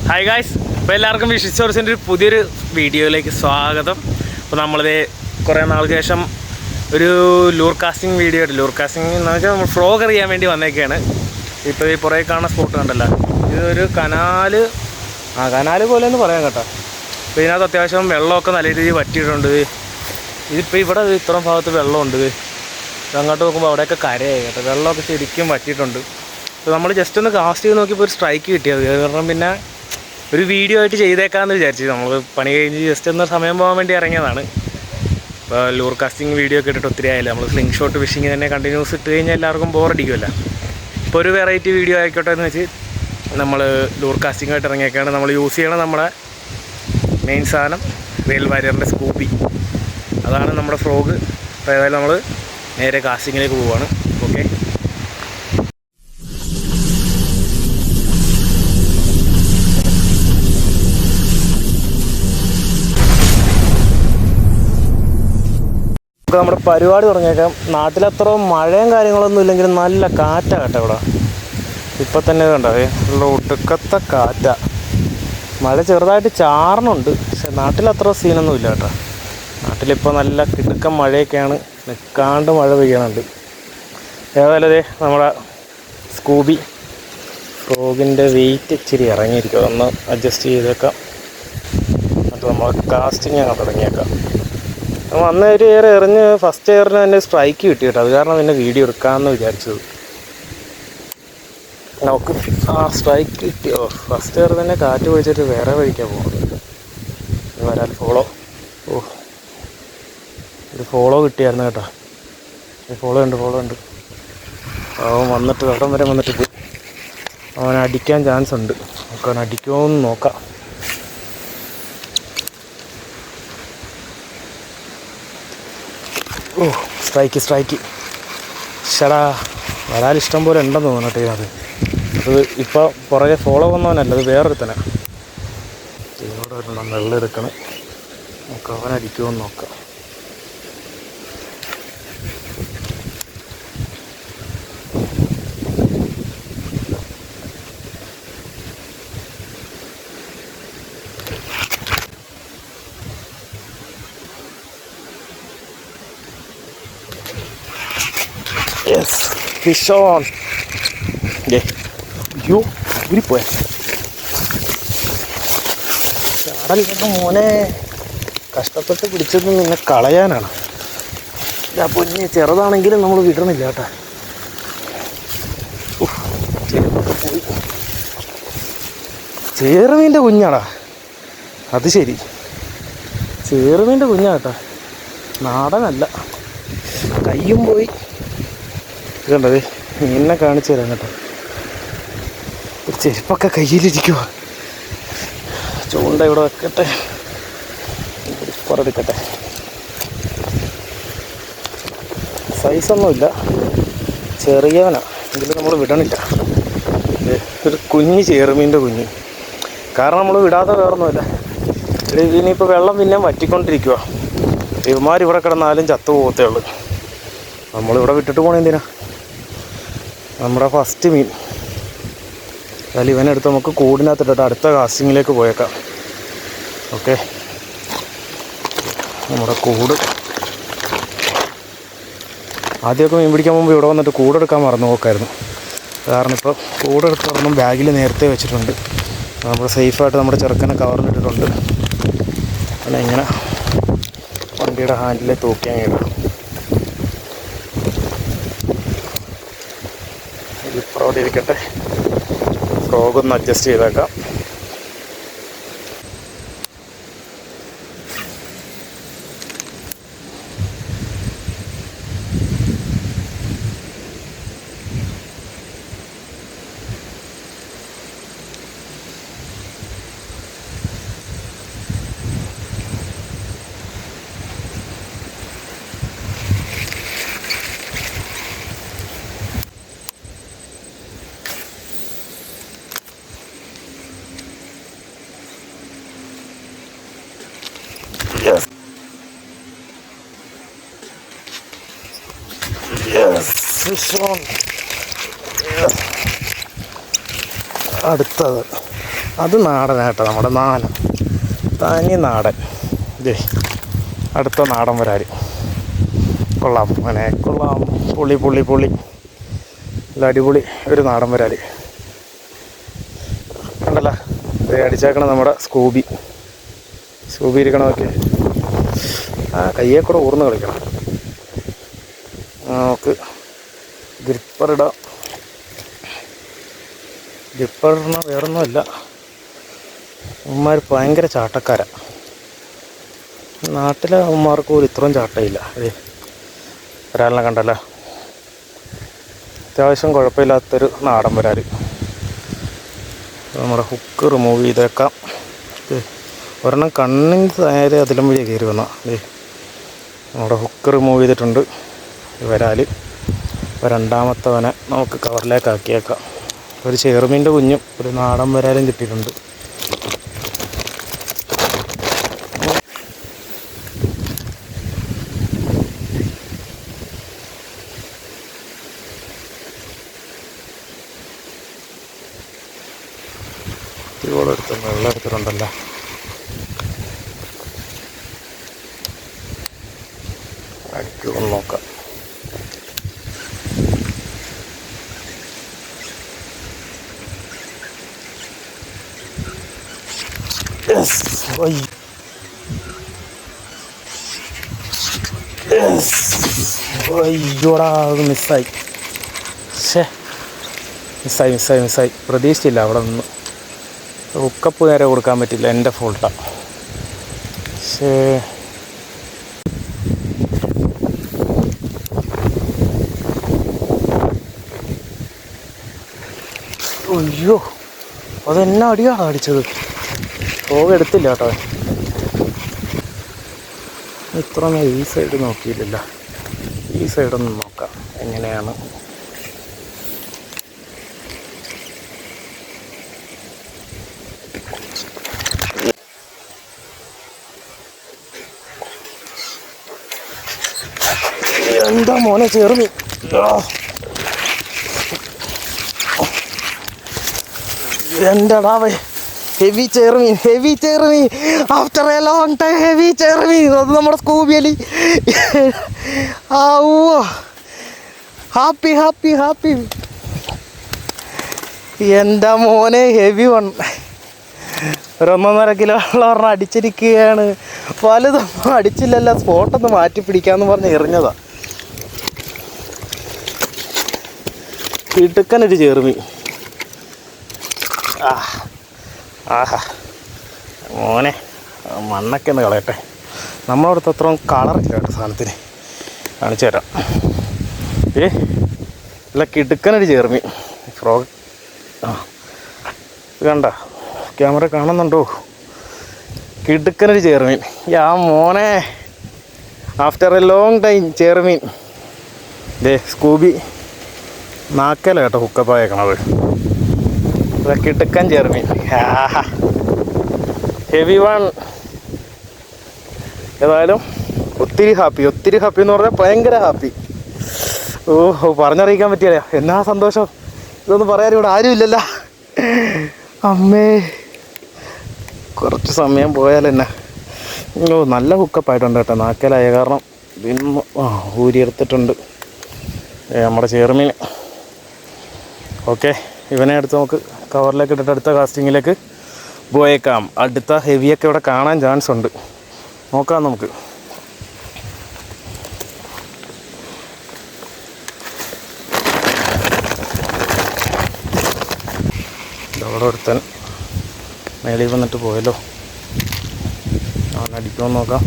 Hi guys, അപ്പോൾ എല്ലാവർക്കും wish സ്റ്റോറീസിൻ്റെ ഒരു പുതിയൊരു വീഡിയോയിലേക്ക് സ്വാഗതം. അപ്പോൾ നമ്മളിത് കുറേ നാൾക്ക് ശേഷം ഒരു lure casting video lure casting എന്ന് വെച്ചാൽ നമ്മൾ ഫ്രോഗ് അറിയാൻ വേണ്ടി വന്നേക്കാണ്. ഇപ്പോൾ ഈ പുറകെ കാണുന്ന സ്പോട്ട് കണ്ടല്ലോ, ഇതൊരു കനാല് പോലെ എന്ന് പറയാം കേട്ടോ. അപ്പോൾ ഇതിനകത്ത് അത്യാവശ്യം വെള്ളമൊക്കെ നല്ല രീതിയിൽ വറ്റിയിട്ടുണ്ട്. ഇതിപ്പോൾ ഇവിടെ ഇത്രയും ഭാഗത്ത് വെള്ളമുണ്ട്. അങ്ങോട്ട് നോക്കുമ്പോൾ അവിടെയൊക്കെ കരയായി കേട്ടോ, വെള്ളമൊക്കെ ശരിക്കും വറ്റിയിട്ടുണ്ട്. അപ്പോൾ നമ്മൾ ജസ്റ്റ് ഒന്ന് കാസ്റ്റ് ചെയ്ത് നോക്കിയപ്പോൾ ഒരു സ്ട്രൈക്ക് കിട്ടിയത്. കാരണം പിന്നെ ഒരു വീഡിയോ ആയിട്ട് ചെയ്തേക്കാമെന്ന് വിചാരിച്ചു. നമ്മൾ പണി കഴിഞ്ഞ് ജസ്റ്റ് ഒന്ന് സമയം പോകാൻ വേണ്ടി ഇറങ്ങിയതാണ്. ഇപ്പോൾ ലൂർ കാസ്റ്റിംഗ് വീഡിയോ ഒക്കെ ഇട്ടിട്ട് ഒത്തിരി ആയില്ല. നമ്മൾ സ്ലിംഗ് ഷോട്ട് ഫിഷിങ് തന്നെ കണ്ടിന്യൂസ് ഇട്ട് കഴിഞ്ഞാൽ എല്ലാവർക്കും ബോറടിക്കുമല്ലോ. ഇപ്പോൾ ഒരു വെറൈറ്റി വീഡിയോ ആയിക്കോട്ടെ എന്ന് വെച്ച് നമ്മൾ ലൂർ കാസ്റ്റിംഗ് ആയിട്ട് ഇറങ്ങിയേക്കാണ്. നമ്മൾ യൂസ് ചെയ്യണം നമ്മുടെ മെയിൻ സാധനം വെയിൽ വാരിയറിൻ്റെ സ്കൂപ്പി. അതാണ് നമ്മുടെ ഫ്രോഗ്. അപ്പോൾ ഏതായാലും നമ്മൾ നേരെ കാസ്റ്റിങ്ങിലേക്ക് പോവുകയാണ്. ഓക്കെ, നമ്മുടെ പരിപാടി തുടങ്ങിയേക്കാം. നാട്ടിലത്ര മഴയും കാര്യങ്ങളൊന്നും ഇല്ലെങ്കിലും നല്ല കാറ്റാണ് കേട്ടോ ഇവിടെ. ഇപ്പം തന്നെ കണ്ടോ, ഉള്ള ഒടുക്കത്തെ കാറ്റാ. മഴ ചെറുതായിട്ട് ചാറണുണ്ട്, പക്ഷെ നാട്ടിലത്ര സീനൊന്നും ഇല്ല കേട്ടോ. നാട്ടിലിപ്പോൾ നല്ല കിടുക്കൻ മഴയൊക്കെയാണ്, നിൽക്കാണ്ട് മഴ പെയ്യണുണ്ട്. ഏതായാലും അതെ നമ്മുടെ സ്കൂബി ഫ്രോഗിൻ്റെ വെയിറ്റ് ഇച്ചിരി ഇറങ്ങിയിരിക്കും. അതൊന്ന് അഡ്ജസ്റ്റ് ചെയ്തേക്കാം. എന്നിട്ട് നമ്മൾ കാസ്റ്റിങ് അങ്ങ് തുടങ്ങിയേക്കാം. വന്ന ഒരു എയർ എറിഞ്ഞ് ഫസ്റ്റ് എയറിന് തന്നെ സ്ട്രൈക്ക് കിട്ടി കേട്ടോ. അത് കാരണം പിന്നെ വീഡിയോ എടുക്കാമെന്ന് വിചാരിച്ചത്. നമുക്ക് സ്ട്രൈക്ക് കിട്ടിയോ? ഫസ്റ്റ് എയർ തന്നെ കാറ്റ് പിടിച്ചിട്ട് വേറെ വഴിക്കാൻ പോകുന്നത്. വരാൽ ഫോളോ ഒരു ഫോളോ കിട്ടിയായിരുന്നു കേട്ടോ. ഫോളോ ഉണ്ട്. അവൻ വന്നിട്ട് അവിടം വരെ വന്നിട്ട് പോയി. അവൻ അടിക്കാൻ ചാൻസ് ഉണ്ട്. നമുക്ക് അവൻ അടിക്കുമോ എന്ന് നോക്കാം. സ്ട്രൈക്ക് ഷടാ. വരാൽ ഇഷ്ടം പോലെ ഉണ്ടെന്ന് തോന്നട്ടെ ഇതിനകത്ത്. അത് ഇപ്പോൾ പുറകെ ഫോളോ വന്നവനല്ല, അത് വേറൊരുത്തനാ. ഇതിനോട് ഒരെണ്ണം വെള്ളം എടുക്കണം. നമുക്ക് അവനടിക്കുമോ എന്ന് നോക്കാം. Yes, fish on. അയ്യോ, ഊരിപ്പോയ ചാടലിട്ട് മോനെ. കഷ്ടപ്പെട്ട് പിടിച്ചത് നിന്നെ കളയാനാണ്. അപ്പോൾ ഇനി ചെറുതാണെങ്കിലും നമ്മൾ വിടണില്ല കേട്ടോ. ചെറുതൊക്കെ പോയി. ചേറുമീൻ്റെ കുഞ്ഞാടാ. അത് ശരി, ചേറുമീൻ്റെ കുഞ്ഞാ കേട്ടോ, നാടനല്ല. കയ്യും പോയി. കണ്ടത് മീനിനെ കാണിച്ചു തരാം കേട്ടോ. ഒരു ചെരുപ്പൊക്കെ കയ്യിലിരിക്കുക. ചൂണ്ട ഇവിടെ വെക്കട്ടെ, പുറത്തെടുക്കട്ടെ. സൈസൊന്നുമില്ല, ചെറിയവനാണ്. എങ്കിലും നമ്മൾ വിടണില്ല. ഒരു കുഞ്ഞ് ചേറുമീൻ്റെ കുഞ്ഞ്. കാരണം നമ്മൾ വിടാതെ വേറൊന്നുമില്ല. ഇനിയിപ്പോൾ വെള്ളം പിന്നെ വറ്റിക്കൊണ്ടിരിക്കുക. ഇവന്മാർ ഇവിടെ കിടന്നാലും ചത്തു പോകത്തേ ഉള്ളൂ. നമ്മളിവിടെ വിട്ടിട്ട് പോകണേ എന്തിനാ? നമ്മുടെ ഫസ്റ്റ് മീൻ. അതിൽ ഇവനെടുത്ത് നമുക്ക് കൂടിനകത്തിട്ടിട്ട് അടുത്ത കാസ്റ്റിങ്ങിലേക്ക് പോയേക്കാം. ഓക്കെ, നമ്മുടെ കൂട്. ആദ്യമൊക്കെ മീൻ പിടിക്കാൻ മുമ്പ് ഇവിടെ വന്നിട്ട് കൂടെടുക്കാൻ മറന്നു നോക്കായിരുന്നു. കാരണം ഇപ്പോൾ കൂടെടുത്തൊന്നും ബാഗിൽ നേരത്തെ വെച്ചിട്ടുണ്ട്. നമ്മൾ സേഫായിട്ട് നമ്മുടെ ചെറുക്കനെ കവറിലിട്ടിട്ടുണ്ട്. പിന്നെ ഇങ്ങനെ വണ്ടിയുടെ ഹാൻഡിലെ തൂക്കിയാൽ ഇടാം. ഇപ്പോൾ അവിടെ ഇരിക്കട്ടെ. ഫ്രോഗ് ഒന്ന് അഡ്ജസ്റ്റ് ചെയ്തേക്കാം. Yes. Yes. Fish on. Yes. അടുത്തത് അത് നാടനാട്ടോ, നമ്മുടെ നാടൻ, തനി നാടൻ. ഇതേ അടുത്ത നാടൻ വരാൽ. കൊള്ളാം അങ്ങനെ, കൊള്ളാം. പുള്ളി പുള്ളി പുള്ളി നല്ല അടിപൊളി ഒരു നാടൻ വരാൽ കണ്ടല്ലോ. അടിച്ചേക്കണം നമ്മുടെ സ്കൂബി ഇരിക്കണമൊക്കെ. ആ കയ്യെ കൂടെ ഊർന്ന് കളിക്കണം. നമുക്ക് ഗ്രിപ്പറിടാം. ഗ്രിപ്പറിടണ വേറൊന്നുമല്ല, ഉമ്മാർ ഭയങ്കര ചാട്ടക്കാരാണ്. നാട്ടിലെ ഉമ്മാർക്ക് പോലും ഇത്രയും ചാട്ടയില്ല. ഒരാളിനെ കണ്ടല്ലോ, അത്യാവശ്യം കുഴപ്പമില്ലാത്തൊരു നാടൻ വരാൽ. നമ്മുടെ ഹുക്ക് റിമൂവ് ചെയ്തേക്കാം. ഒരെണ്ണം കണ്ണിന് നേരെ അതിലും വഴി കയറി വന്ന നമ്മുടെ ഹുക്ക് റിമൂവ് ചെയ്തിട്ടുണ്ട് വരാൽ. രണ്ടാമത്തവനെ നമുക്ക് കവറിലേക്ക് ആക്കിയേക്കാം. ഒരു ചെറുമീൻ്റെ കുഞ്ഞും ഒരു നാടൻ വരാലും കിട്ടിയിട്ടുണ്ട്. എടുത്ത് വെള്ളം എടുത്തിട്ടുണ്ടല്ലോ. അടിക്കുമെന്ന് നോക്കാം. അയ്യോടാ, അത് മിസ്സായി. മിസ്സായി. പ്രതീക്ഷിച്ചില്ല അവിടെ നിന്ന്. ഹുക്കപ്പ് നേരെ കൊടുക്കാൻ പറ്റില്ല, എൻ്റെ ഫോൾട്ടാണ്. അയ്യോ, അതെന്നാ അടിയാണോ അടിച്ചത്? എടുത്തില്ല കേട്ടോ. ഇത്ര ഈ സൈഡ് നോക്കിയിട്ടില്ല. ഈ സൈഡൊന്ന് നോക്കാം എങ്ങനെയാണ്. എന്താ മോനെ ചെറുമീൻ, എന്താടാവേ, ഹെവി ചെറുമീൻ after a long time, heavy ചെറുമീൻ. അത് നമ്മുടെ സ്കൂബിയലി. ഹാപ്പി. എന്താ മോനെ, ഹെവി വൺ. ഒരു 1.5 കിലോ ഒരെണ്ണം അടിച്ചിരിക്കുകയാണ്. വലുതൊന്നും അടിച്ചില്ലല്ലോ, സ്പോട്ടൊന്ന് മാറ്റി പിടിക്കാമെന്ന് പറഞ്ഞ് എറിഞ്ഞതാ. കിടുക്കനൊരു ചെറുമീൻ. ആഹാ മോനെ, മണ്ണൊക്കെ ഒന്ന് കളയട്ടെ. നമ്മളവിടുത്തെ അത്രയും കളറില്ല കേട്ടോ സാധനത്തിന്. കാണിച്ചു തരാം. നല്ല കിടുക്കനൊരു ചെറുമീൻ. ഫ്രോഗ് കണ്ട, ക്യാമറ കാണുന്നുണ്ടോ? കിടുക്കനൊരു ചെറുമീൻ. മോനെ, ആഫ്റ്റർ എ ലോങ് ടൈം ചെറുമീൻ. സ്കൂബി നാക്കല കേട്ടോ ഹുക്കപ്പായേക്കണത്. കിടുക്കൻ ചെറുമീൻ. Heavy one. ഏതായാലും ഒത്തിരി ഹാപ്പി എന്ന് പറഞ്ഞാൽ ഭയങ്കര ഹാപ്പി. പറഞ്ഞറിയിക്കാൻ പറ്റിയല്ല എന്നാ സന്തോഷം. ഇതൊന്നും പറയാൻ ഇവിടെ ആരുമില്ലല്ലോ. അമ്മേ, കുറച്ച് സമയം പോയാലെന്നെ. നല്ല ഹുക്കപ്പായിട്ടുണ്ട് കേട്ടോ. നാക്കലായ കാരണം ഇന്ന് ഊരിയെടുത്തിട്ടുണ്ട് നമ്മുടെ ചെറുമീൻ. ഓക്കെ, ഇവനെ എടുത്ത് നമുക്ക് കവറിലേക്ക് ഇട്ടിട്ട് അടുത്ത കാസ്റ്റിങ്ങിലേക്ക് പോയേക്കാം. അടുത്ത ഹെവിയൊക്കെ ഇവിടെ കാണാൻ ചാൻസ് ഉണ്ട്. നോക്കാം നമുക്ക്. അവിടെ ഒരുത്തൻ മേളിൽ വന്നിട്ട് പോയല്ലോ. അവൻ അടിക്കുമെന്ന് നോക്കാം.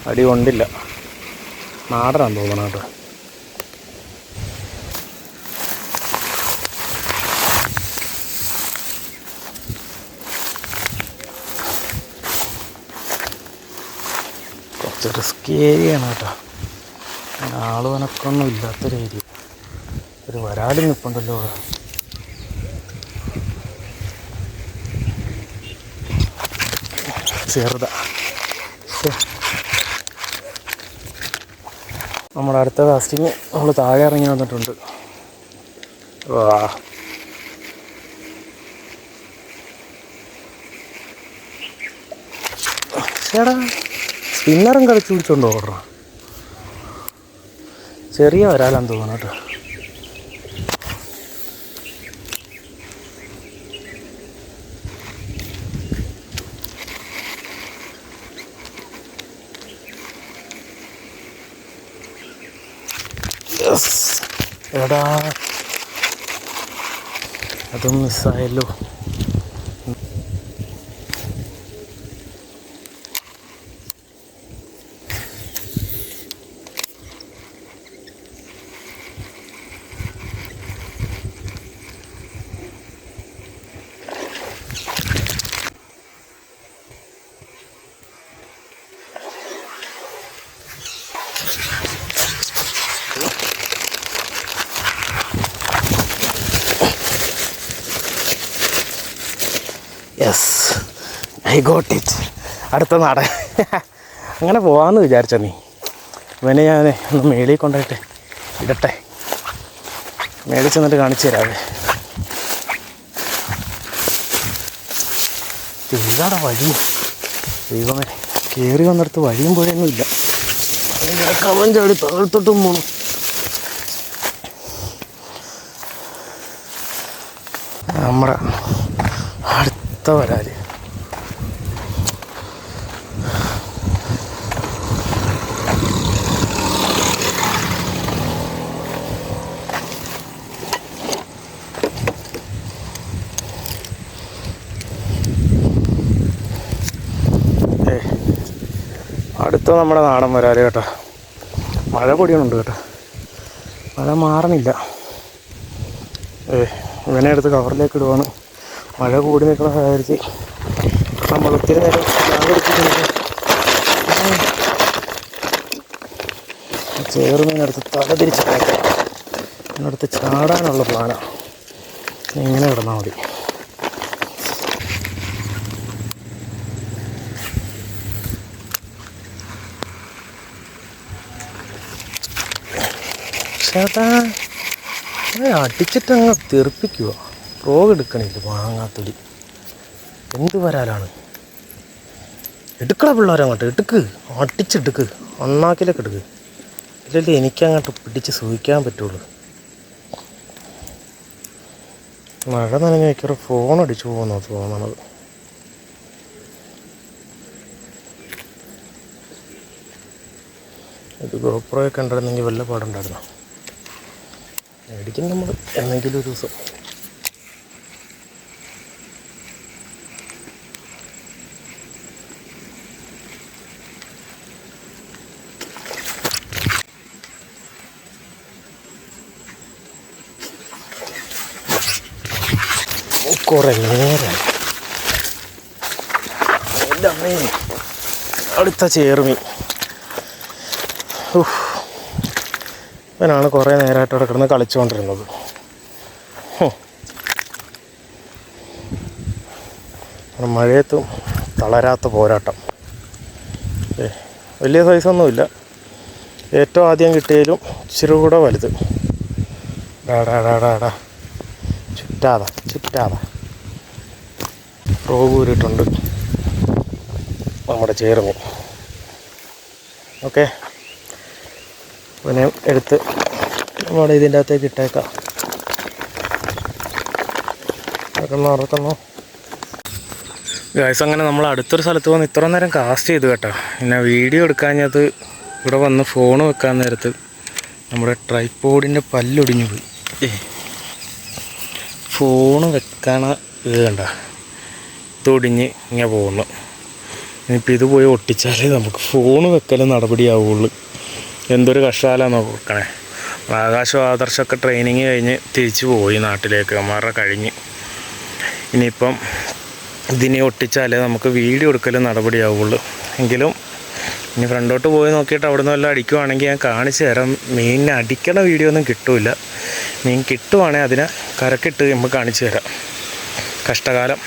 അടി കൊണ്ടില്ല. നാടനാന്ന് തോന്നണം കേട്ടോ. കുറച്ച് റിസ്കി ഏരിയയാണ് കേട്ടോ. ആളും എനക്കൊന്നും ഇല്ലാത്തൊരു ഏരിയ. ഒരു വരാലും നിൽപ്പുണ്ടല്ലോ. നമ്മുടെ അടുത്ത കാസ്റ്റിങ് നമ്മൾ താഴെ ഇറങ്ങി വന്നിട്ടുണ്ട്. വാ, ചേടാ സ്പിന്നറും കളിച്ച് പിടിച്ചോണ്ട് ഓടണം. ചെറിയ വരാലാന്ന് തോന്നുന്നു കേട്ടോ. എടാ അതും മിസ്സായല്ലോ. Yes, I got it. അടുത്ത നാടൻ അങ്ങനെ പോവാമെന്ന് വിചാരിച്ചോ നീ? ഇവനെ ഞാൻ ഒന്ന് മേളിൽ കൊണ്ടുപോയിട്ട് ഇടട്ടെ. മേളിൽ ചെന്നിട്ട് കാണിച്ചു തരാവേ. ഇതാണ് വഴി. ദൈവമേ, കയറി വന്നിടത്ത് വഴിയും പോയൊന്നുമില്ല. കവൻ ചാടി താഴത്തോട്ടും പോണു. നമ്മുടെ അടുത്ത വരാല് അടുത്ത നമ്മുടെ നാടൻ വരാല് കേട്ടോ. മഴ പൊടിയുന്നുണ്ട് കേട്ടോ, മഴ മാറണില്ല. ഇവനെ എടുത്ത് കവറിലേക്ക് ഇടുവാണ്. മഴ കൂടി നിൽക്കുന്ന സാഹചര്യത്തിൽ നമ്മൾ ഒത്തിരി നേരം ചേർന്നതിനടുത്ത് തല തിരിച്ചാൽ അതിനടുത്ത് ചാടാനുള്ള പ്ലാനാണ്. ഇങ്ങനെ കിടന്നാൽ മതി. ചേട്ടാ അടിച്ചിട്ടങ്ങ് തെറിപ്പിക്കുക. ഫ്രോഗ് എടുക്കണില്ല, വാങ്ങാത്തൊലി. എന്ത് വരാലാണ്? എടുക്കണ പിള്ളേരെ അങ്ങോട്ട് എടുക്ക്, അടിച്ചെടുക്ക്, ഒന്നാക്കിലേക്ക് എടുക്ക്. ഇല്ലല്ലേ എനിക്കങ്ങോട്ട് പിടിച്ച് സൂഹിക്കാൻ പറ്റുള്ളൂ. മഴ നനഞ്ഞ വയ്ക്കാറ് ഫോൺ അടിച്ചു പോകുന്നതാണ് തോന്നണത്. ഇത് ഗോപ്രോയൊക്കെ ഉണ്ടായിരുന്നെങ്കിൽ വല്ല പാടുണ്ടായിരുന്നു. മേടിക്കും നമ്മൾ എന്നെങ്കിലും ഒരു ദിവസം. കുറേ നേരം അമ്മേ അടുത്ത ചേർമി. ഇവനാണ് കുറേ നേരമായിട്ട് അവിടെ കിടന്ന് കളിച്ചുകൊണ്ടിരുന്നത്. മഴയത്തും തളരാത്ത പോരാട്ടം. വലിയ സൈസൊന്നുമില്ല, ഏറ്റവും ആദ്യം കിട്ടിയതിലും ഇച്ചിരി കൂടെ വലുത്. ഡാടാ ചുറ്റാതെ ഫ്രോഗ് ഊരിയിട്ടുണ്ട് നമ്മുടെ ചേർമി. ഓക്കെ, പിന്നെ എടുത്ത് നമ്മുടെ ഇതിൻ്റെ അകത്തേക്ക് ഇട്ടേക്കാം. ഇറക്കുന്നു ഗൈസ്. അങ്ങനെ നമ്മൾ അടുത്തൊരു സ്ഥലത്ത് വന്ന് ഇത്ര നേരം കാസ്റ്റ് ചെയ്തു കേട്ടോ. പിന്നെ വീഡിയോ എടുക്കാഞ്ഞത് ഇവിടെ വന്ന് ഫോൺ വെക്കാൻ നേരത്ത് നമ്മുടെ ട്രൈപോഡിൻ്റെ പല്ലൊടിഞ്ഞു പോയി. ഫോണ് വെക്കണ ഇത് കണ്ട, ഇതൊടിഞ്ഞ് ഇങ്ങനെ പോകുന്നു. ഇനിയിപ്പോൾ ഇത് പോയി ഒട്ടിച്ചാലേ നമുക്ക് ഫോണ് വെക്കൽ നടപടിയാവുള്ളൂ. എന്തൊരു കഷ്ടകാലമാണ് നോക്കണേ. ആകാശം ആദർശമൊക്കെ ട്രെയിനിങ് കഴിഞ്ഞ് തിരിച്ചു പോയി നാട്ടിലേക്ക്, അമ്മാരുടെ കഴിഞ്ഞ്. ഇനിയിപ്പം ഇതിനെ ഒട്ടിച്ചാലേ നമുക്ക് വീഡിയോ എടുക്കൽ നടപടിയാവുള്ളൂ. എങ്കിലും ഇനി ഫ്രണ്ടോട്ട് പോയി നോക്കിയിട്ട് അവിടെ നിന്ന് വല്ലതും അടിക്കുവാണെങ്കിൽ ഞാൻ കാണിച്ചു തരാം. മീനിനെ അടിക്കണ വീഡിയോ ഒന്നും കിട്ടില്ല. മീൻ കിട്ടുവാണെങ്കിൽ അതിനെ കരക്കിട്ട് നമുക്ക് കാണിച്ചു തരാം. കഷ്ടകാലം.